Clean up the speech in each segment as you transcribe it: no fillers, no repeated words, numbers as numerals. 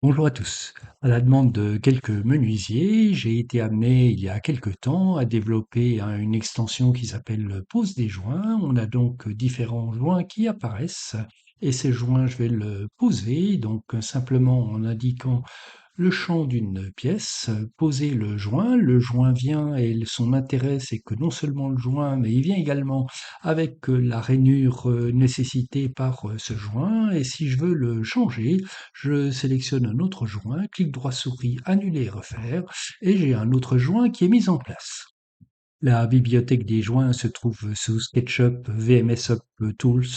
Bonjour à tous. À la demande de quelques menuisiers, j'ai été amené il y a quelque temps à développer une extension qui s'appelle Pose des joints. On a donc différents joints qui apparaissent et ces joints, je vais le poser donc simplement en indiquant le champ d'une pièce, poser le joint. Le joint vient et son intérêt, c'est que non seulement le joint, mais il vient également avec la rainure nécessitée par ce joint. Et si je veux le changer, je sélectionne un autre joint, clic droit souris, annuler et refaire, et j'ai un autre joint qui est mis en place. La bibliothèque des joints se trouve sous SketchUp VMS Up Tools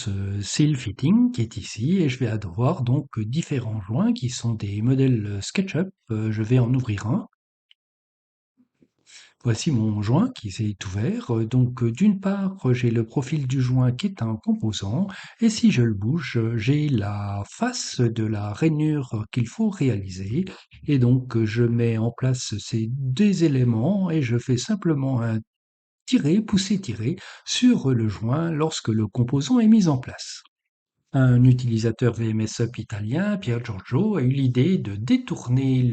Seal Fitting qui est ici et je vais avoir donc différents joints qui sont des modèles SketchUp. Je vais en ouvrir un. Voici mon joint qui s'est ouvert. Donc d'une part, j'ai le profil du joint qui est un composant et si je le bouge, j'ai la face de la rainure qu'il faut réaliser. Et donc je mets en place ces deux éléments et je fais simplement un tirer, pousser, tirer sur le joint lorsque le composant est mis en place. Un utilisateur VMS Up italien, Pier Giorgio, a eu l'idée de détourner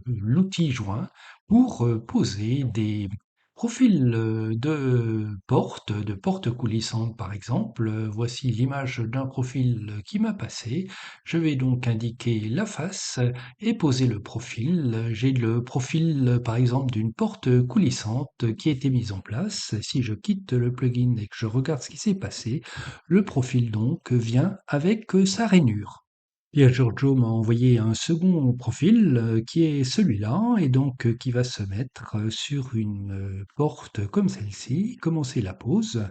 l'outil joint pour poser des profils de portes coulissantes par exemple. Voici l'image d'un profil qui m'a passé. Je vais donc indiquer la face et poser le profil. J'ai le profil par exemple d'une porte coulissante qui a été mise en place. Si je quitte le plugin et que je regarde ce qui s'est passé, le profil donc vient avec sa rainure. Et Giorgio m'a envoyé un second profil qui est celui-là et donc qui va se mettre sur une porte comme celle-ci, commencer la pose.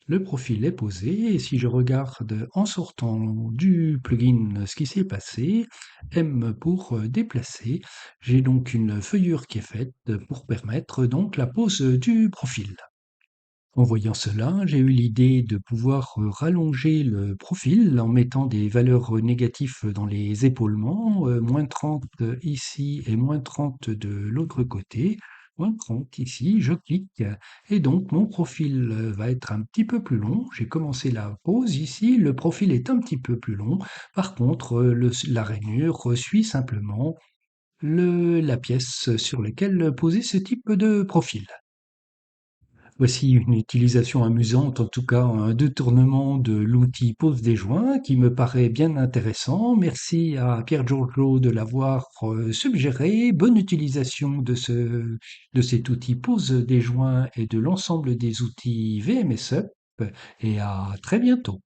Le profil est posé et si je regarde en sortant du plugin ce qui s'est passé, M pour déplacer, j'ai donc une feuillure qui est faite pour permettre donc la pose du profil. En voyant cela, j'ai eu l'idée de pouvoir rallonger le profil en mettant des valeurs négatives dans les épaulements, -30 ici et -30 de l'autre côté, -30 ici, je clique et donc mon profil va être un petit peu plus long. J'ai commencé la pose ici, le profil est un petit peu plus long. Par contre, la rainure suit simplement la pièce sur laquelle poser ce type de profil. Voici une utilisation amusante, en tout cas un détournement de l'outil pose des joints qui me paraît bien intéressant. Merci à Pierre Giorgio de l'avoir suggéré. Bonne utilisation de cet outil pose des joints et de l'ensemble des outils VMS Up et à très bientôt.